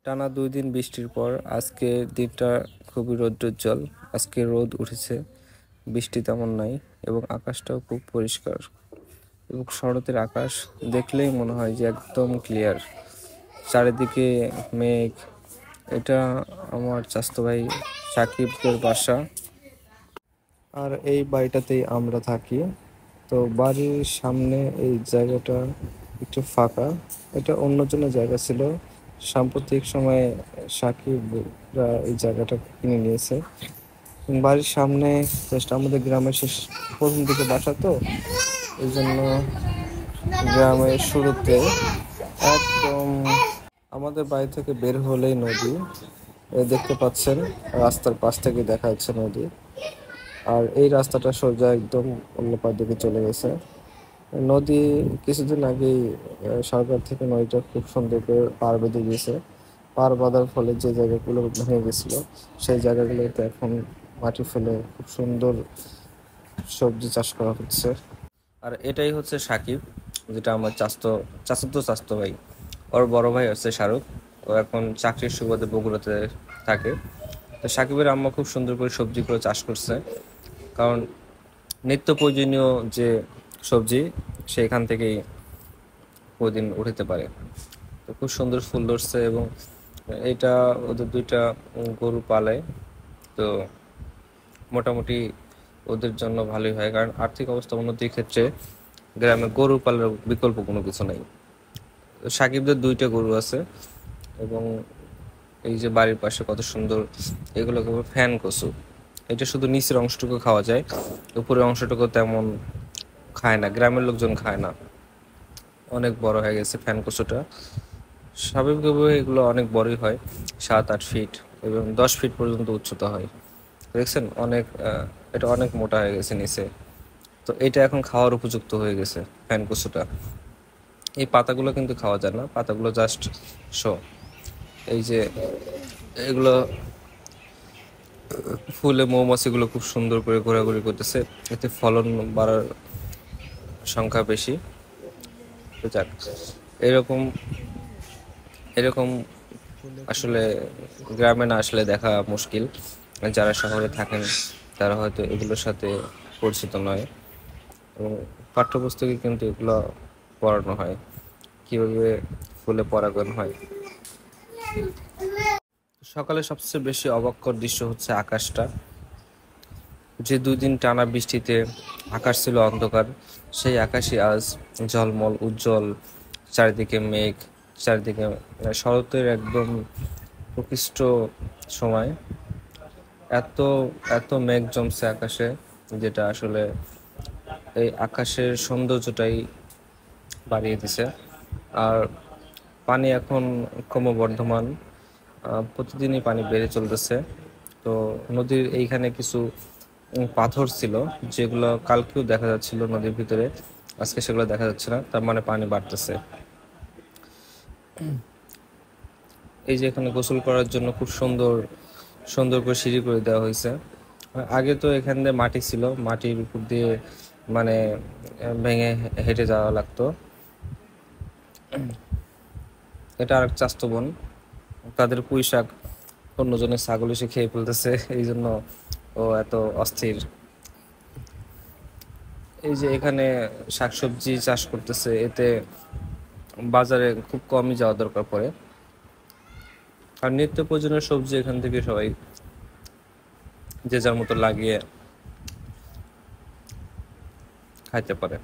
টানা 2 দিন বৃষ্টির পর আজকে দিনটা খুবই রৌদ্রোজ্জ্বল। আজকে রোদ উঠেছে, বৃষ্টি তেমন নাই এবং আকাশটাও খুব পরিষ্কার এবং শরতের আকাশ দেখলেই মনে হয় যে একদম ক্লিয়ার। চারিদিকে মেঘ। এটা আমার চাচাতো ভাই সাকিবের বাসা, আর এই বাড়িটাতেই আমরা থাকি। তো বাড়ির সামনে এই জায়গাটা একটু ফাঁকা। এটা অন্যজনের জায়গা ছিল, সাম্প্রতিক সময়ে সাকিবরা এই জায়গাটা কিনে নিয়েছে। বাড়ির সামনে জাস্ট আমাদের গ্রামের শেষ প্রথম দিকে বাসা, তো এই জন্য গ্রামের শুরুতে একদম আমাদের বাড়ি থেকে বের হলেই নদী। দেখতে পাচ্ছেন, রাস্তার পাশ থেকে দেখা যাচ্ছে নদী। আর এই রাস্তাটা সোজা একদম অন্য পার দিকে চলে গেছে নদী। কিছুদিন আগেই সরকার থেকে নদীটা খুব সুন্দর করে পার বেঁধে দিয়েছে। পার বাঁধার ফলে যে জায়গাগুলো ভেঙে গেছিল সেই জায়গাগুলোতে এখন মাটি ফেলে খুব সুন্দর সবজি চাষ করা হচ্ছে। আর এটাই হচ্ছে সাকিব, যেটা আমার চাচাতো ভাই। ওর বড় ভাই হচ্ছে শাহরুখ। ও এখন চাকরির সুবাদে বগুড়াতে থাকে। তো সাকিবের আম্মা খুব সুন্দর করে সবজিগুলো চাষ করছে, কারণ নিত্য প্রয়োজনীয় যে সবজি সেখান থেকেই প্রতিদিন উঠাতে পারে। তো খুব সুন্দর ফুল ধরছে এবং এটা ওদের 2টা গরু পালে। তো মোটামুটি ওদের জন্য ভালোই হয়, কারণ আর্থিক অবস্থা উন্নতির ক্ষেত্রে গ্রামে গরু পালার বিকল্প কোনো কিছু নেই। সাকিবদের 2টা গরু আছে এবং এই যে বাড়ির পাশে কত সুন্দর, এগুলোকে ফ্যান কচু। এটা শুধু নিচের অংশটুকু খাওয়া যায়, উপরের অংশটুকু তেমন খায় না, গ্রামের লোকজন খায় না। অনেক বড় হয়ে গেছে ফ্যান কচুটা। স্বাভাবিকভাবে এগুলো অনেক বড়ই হয়, 7-8 ফিট এবং 10 ফিট পর্যন্ত উচ্চতা হয়। দেখছেন, এটা অনেক মোটা হয়ে গেছে নিচে। তো এটা এখন খাওয়ার উপযুক্ত হয়ে গেছে ফ্যান কচুটা। এই পাতাগুলো কিন্তু খাওয়া যায় না, পাতাগুলো জাস্ট শো। এই যে এগুলো ফুলে মৌমাছিগুলো খুব সুন্দর করে ঘোরাঘুরি করতেছে, এতে ফলন বাড়ার সংখ্যা বেশি। তো যাক, এরকম এরকম আসলে গ্রামে না আসলে দেখা মুশকিল। যারা শহরে থাকেন তারা হয়তো এগুলোর সাথে পরিচিত নয়, এবং পাঠ্যপুস্তকে কিন্তু এগুলো পড়ানো হয়, কিভাবে ফুলে পরাগায়ন হয়। সকালে সবচেয়ে বেশি অবাককর দৃশ্য হচ্ছে আকাশটা। যে 2 দিন টানা বৃষ্টিতে আকাশ ছিল অন্ধকার, সেই আকাশই আজ ঝলমল উজ্জ্বল। চারিদিকে মেঘ, চারিদিকে শরতের একদম প্রকৃষ্ট সময়। এত এত মেঘ জমছে আকাশে, যেটা আসলে এই আকাশের সৌন্দর্যটাই বাড়িয়ে দিছে। আর পানি এখন ক্রমবর্ধমান, প্রতিদিনই পানি বেড়ে চলতেছে। তো নদীর এইখানে কিছু পাথর ছিল, যেগুলো কালকেও দেখা যাচ্ছিল নদীর ভিতরে, আজকে সেগুলো দেখা যাচ্ছে না, তার মানে পানি বাড়তেছে। এই যে এখানে গোসল করার জন্য খুব সুন্দর সুন্দর করে সিঁড়ি করে দেওয়া হয়েছে। আগে তো এখান দিয়ে মাটি ছিল, মাটির উপর দিয়ে মানে ভেঙে হেঁটে যাওয়া লাগতো। এটা আর চাস্তো বোন, তাদের পুঁই শাক অন্যজনের ছাগল এসে খেয়ে ফেলতেছে, এই জন্য ও এত অস্থির। এই যে এখানে শাকসবজি চাষ করতেছে, এতে বাজারে খুব কমই যাওয়া দরকার পড়ে। আর নিত্য প্রয়োজনীয় সবজি এখান থেকে সবাই যে যার মতো লাগিয়ে খাইতে পারে।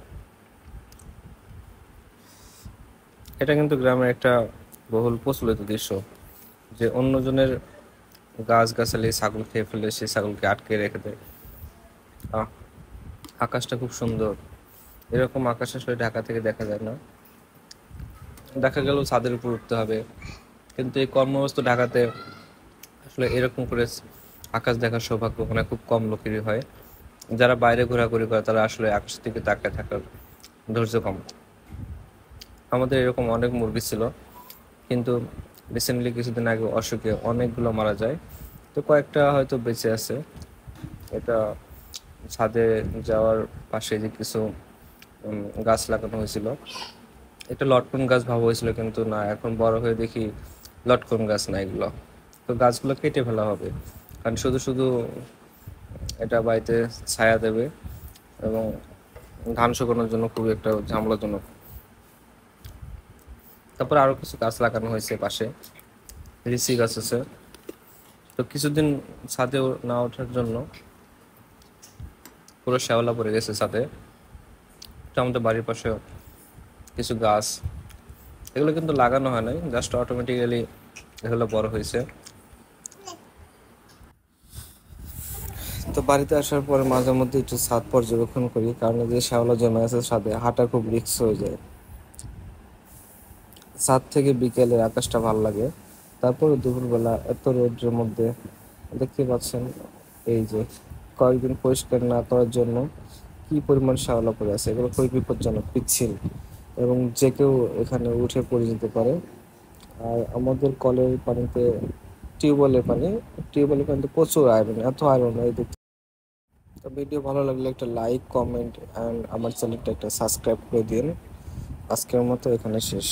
এটা কিন্তু গ্রামের একটা বহুল প্রচলিত দৃশ্য, যে অন্যজনের গাছ গাছালি ছাগল খেয়ে ফেলে সেই ছাগলকে আটকে রেখে দেয়। আহ, আকাশটা খুব সুন্দর। এরকম আকাশ আসলে ঢাকা থেকে দেখা যায় না, দেখা গেল ছাদের উপর উঠতে হবে। কিন্তু এই কর্মব্যস্ত ঢাকাতে আসলে এরকম করে আকাশ দেখার সৌভাগ্য মানে খুব কম লোকেরই হয়। যারা বাইরে ঘোরাঘুরি করে তারা আসলে আকাশের দিকে তাকায় থাকার ধৈর্য কম। আমাদের এরকম অনেক মুরগি ছিল, কিন্তু রিসেন্টলি কিছুদিন আগে অসুখে অনেকগুলো মারা যায়। তো কয়েকটা হয়তো বেঁচে আছে। এটা ছাদে যাওয়ার পাশে যে কিছু গাছ লাগানো হয়েছিল, এটা লটকন গাছ ভাবা হয়েছিল, কিন্তু না, এখন বড় হয়ে দেখি লটকন গাছ না এগুলো। তো গাছগুলো কেটে ফেলা হবে, কারণ শুধু শুধু এটা বাড়িতে ছায়া দেবে এবং ধান শুকানোর জন্য খুবই একটা ঝামেলাজনক। তারপর আরো কিছু গাছ লাগানো হয়েছে পাশে, লিচি গাছ আছে। তো কিছুদিন ছাদে না ওঠার জন্য পুরো শ্যাওলা পড়ে গেছে ছাদে। তো আমাদের বাড়ির পাশে কিছু গাছ, এগুলো কিন্তু লাগানো হয় নাই, জাস্ট অটোমেটিক্যালি এগুলো বড় হয়েছে। তো বাড়িতে আসার পরে মাঝে মধ্যে একটু ছাদ পর্যবেক্ষণ করি, কারণ এই যে শ্যাওলা জমে আছে ছাদে, হাঁটা খুব রিস্ক হয়ে যায়। ছাদ থেকে বিকেলে আকাশটা ভালো লাগে। তারপরে দুপুরবেলা এত রোদ্রের মধ্যে দেখতে পাচ্ছেন এই যে কয়েকদিন পরিষ্কার না করার জন্য কি পরিমাণ শ্যাওলা পড়ে আছে। এগুলো খুবই বিপজ্জনক, পিচ্ছিল, এবং যে কেউ এখানে উঠে পড়ে যেতে পারে। আর আমাদের কলের পানিতে, টিউবওয়েলের পানিতে প্রচুর আয়রন, এত আয়রন এই দেখতে। তো ভিডিও ভালো লাগলে একটা লাইক, কমেন্ট অ্যান্ড আমার চ্যানেলটা একটা সাবস্ক্রাইব করে দিন। আজকের মতো এখানে শেষ।